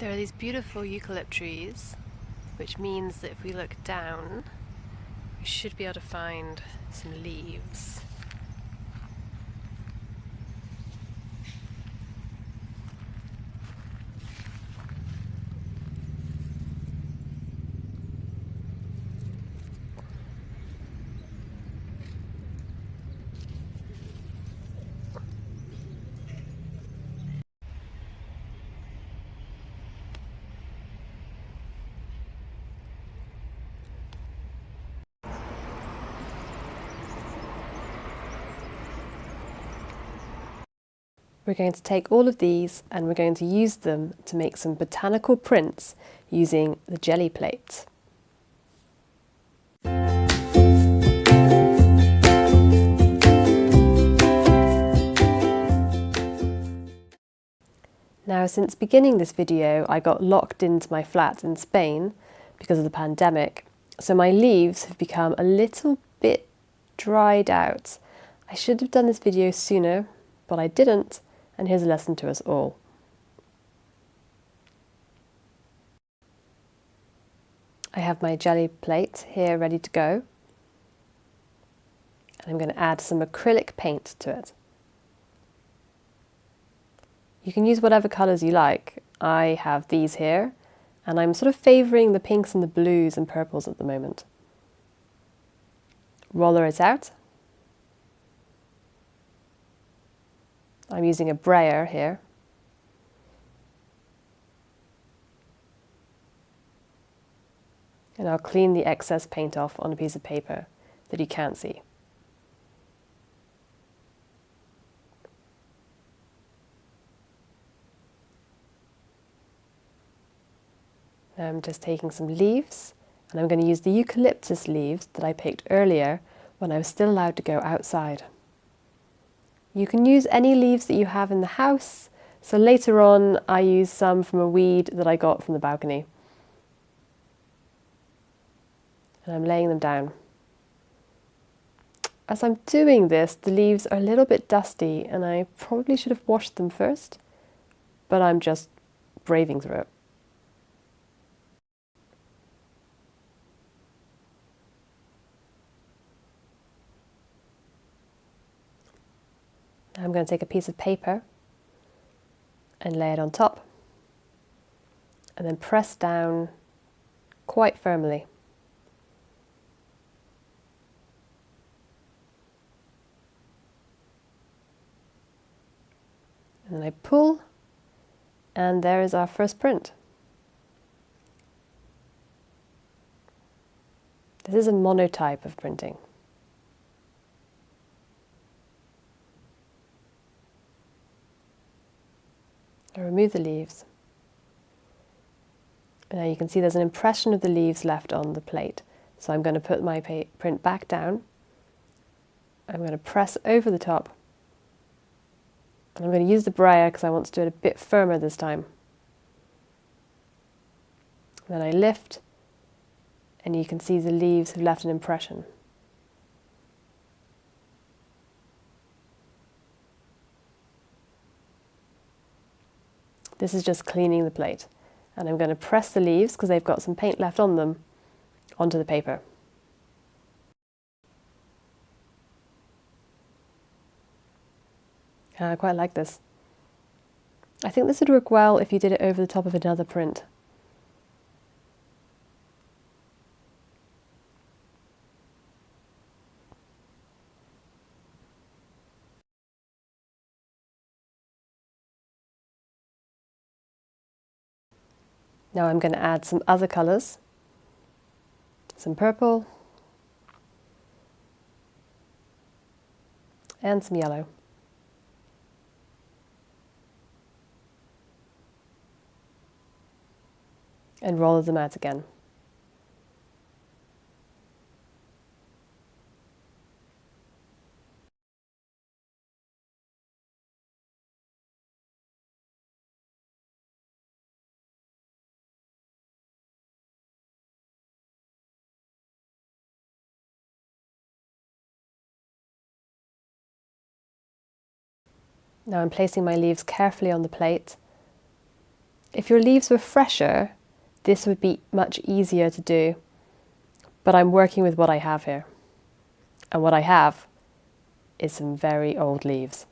There are these beautiful eucalypt trees, which means that if we look down, we should be able to find some leaves. We're going to take all of these and we're going to use them to make some botanical prints using the gelli-plate. Now, since beginning this video, I got locked into my flat in Spain because of the pandemic, so my leaves have become a little bit dried out. I should have done this video sooner, but I didn't, and here's a lesson to us all. I have my gelli-plate here ready to go, and I'm going to add some acrylic paint to it. You can use whatever colours you like. I have these here, and I'm sort of favouring the pinks and the blues and purples at the moment. Roller it out. I'm using a brayer here. And I'll clean the excess paint off on a piece of paper that you can't see. Now I'm just taking some leaves, and I'm going to use the eucalyptus leaves that I picked earlier when I was still allowed to go outside. You can use any leaves that you have in the house, so later on I used some from a weed that I got from the balcony. And I'm laying them down. As I'm doing this, the leaves are a little bit dusty and I probably should have washed them first, but I'm just braving through it. Now I'm going to take a piece of paper and lay it on top, and then press down quite firmly. And then I pull, and there is our first print. This is a monotype of printing. I remove the leaves. And now you can see there's an impression of the leaves left on the plate. So I'm going to put my print back down. I'm going to press over the top. And I'm going to use the brayer because I want to do it a bit firmer this time. Then I lift, and you can see the leaves have left an impression. This is just cleaning the plate. And I'm going to press the leaves, because they've got some paint left on them, onto the paper. I quite like this. I think this would work well if you did it over the top of another print. Now I'm going to add some other colours, some purple and some yellow. And roll them out again. Now I'm placing my leaves carefully on the plate, If your leaves were fresher, this would be much easier to do, but I'm working with what I have here. And what I have is some very old leaves.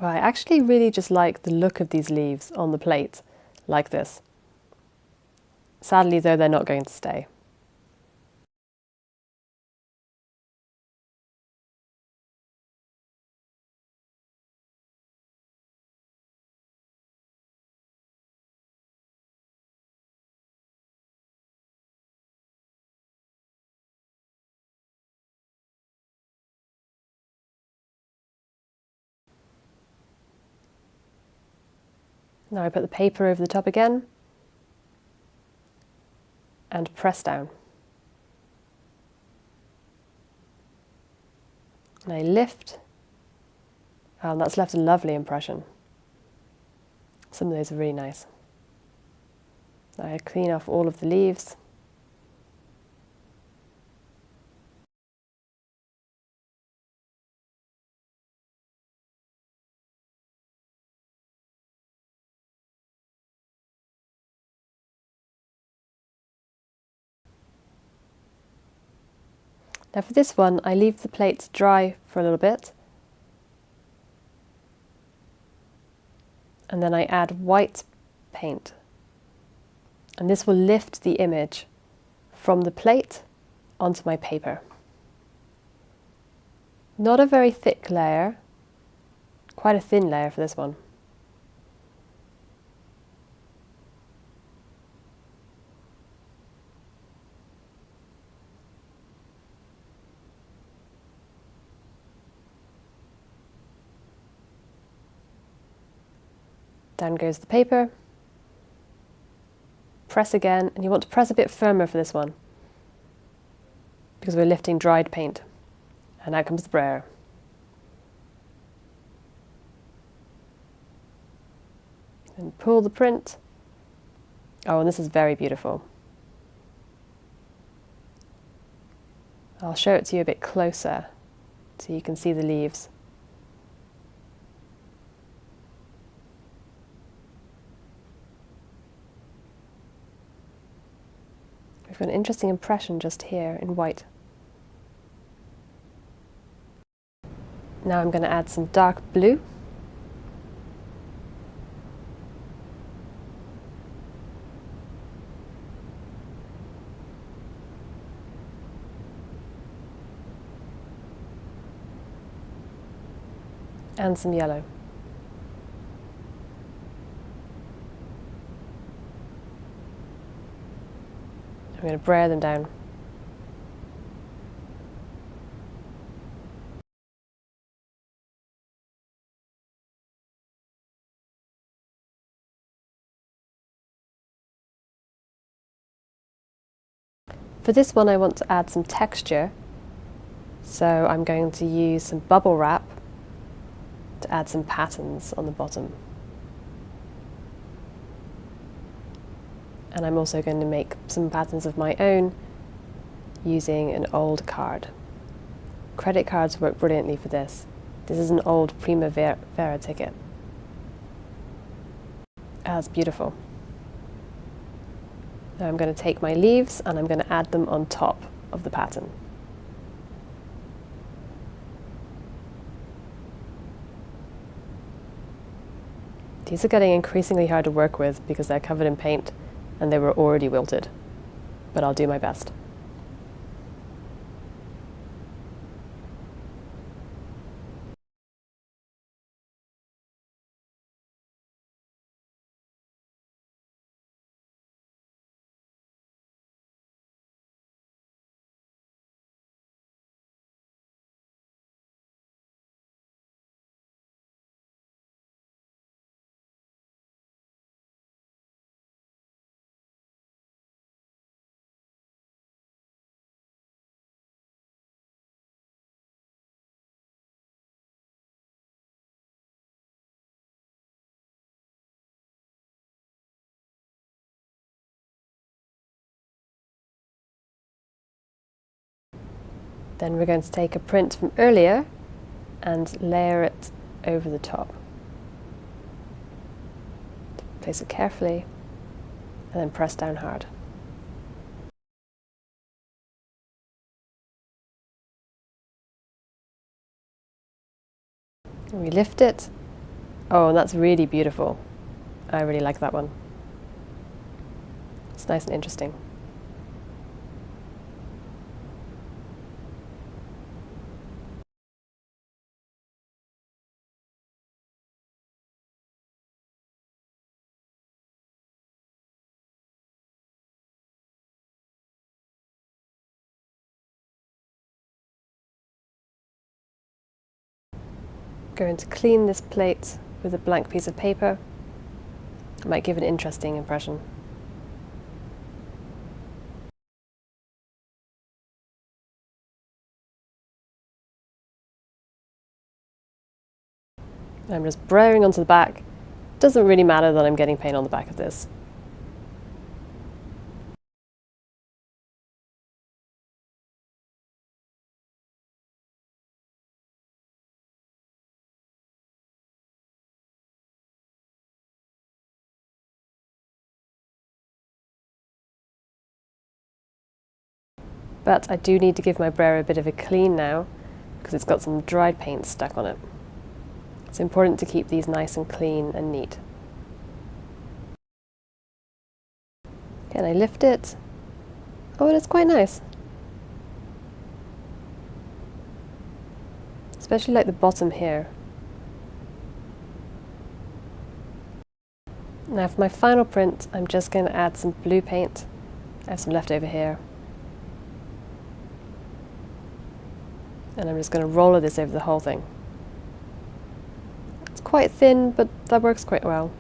Well, I actually really just like the look of these leaves on the plate, like this. Sadly though, they're not going to stay. Now I put the paper over the top again and press down. And I lift, and that's left a lovely impression. Some of those are really nice. Now I clean off all of the leaves. Now for this one, I leave the plate to dry for a little bit. And then I add white paint. And this will lift the image from the plate onto my paper. Not a very thick layer, quite a thin layer for this one. Down goes the paper. Press again, and you want to press a bit firmer for this one because we're lifting dried paint. And out comes the brayer. And pull the print. Oh, and this is very beautiful. I'll show it to you a bit closer so you can see the leaves. We've got an interesting impression just here in white. Now I'm going to add some dark blue. And some yellow. I'm going to brayer them down. For this one I want to add some texture, so I'm going to use some bubble wrap to add some patterns on the bottom. And I'm also going to make some patterns of my own using an old card. Credit cards work brilliantly for this. This is an old Primavera ticket. That's beautiful. Now I'm going to take my leaves and I'm going to add them on top of the pattern. These are getting increasingly hard to work with because they're covered in paint and they were already wilted. but I'll do my best. Then we're going to take a print from earlier and layer it over the top. Place it carefully and then press down hard. And we lift it. Oh, and that's really beautiful. I really like that one. It's nice and interesting. Going to clean this plate with a blank piece of paper. It might give an interesting impression. I'm just brayering onto the back. Doesn't really matter that I'm getting paint on the back of this. But I do need to give my brayer a bit of a clean now because it's got some dried paint stuck on it. It's important to keep these nice and clean and neat. Okay, and I lift it. Oh, and it's quite nice. Especially like the bottom here. Now for my final print, I'm just going to add some blue paint. I have some left over here. And I'm just going to roller this over the whole thing. It's quite thin, but that works quite well.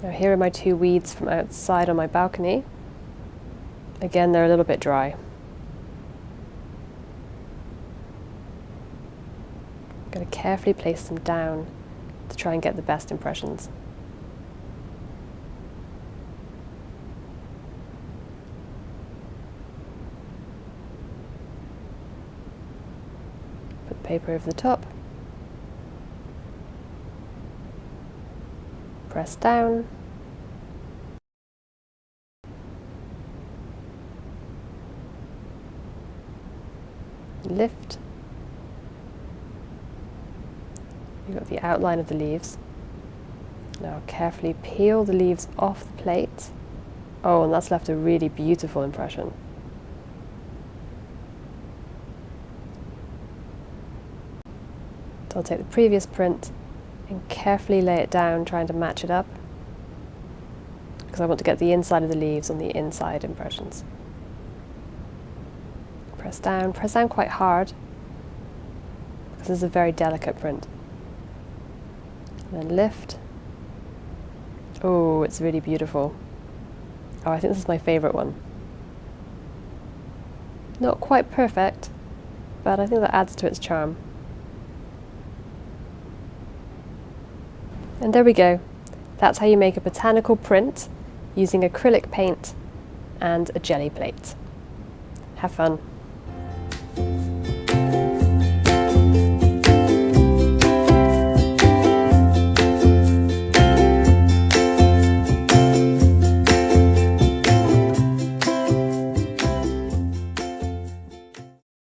Now here are my two weeds from outside on my balcony. Again, they're a little bit dry. I'm going to carefully place them down to try and get the best impressions. Put paper over the top. Press down. Lift. You've got the outline of the leaves. Now carefully peel the leaves off the plate. Oh, and that's left a really beautiful impression. So I'll take the previous print and carefully lay it down, trying to match it up, because I want to get the inside of the leaves on the inside impressions. Press down quite hard, because this is a very delicate print. And then lift. Oh, it's really beautiful. Oh, I think this is my favourite one. Not quite perfect, but I think that adds to its charm. And there we go. That's how you make a botanical print using acrylic paint and a jelly plate. Have fun.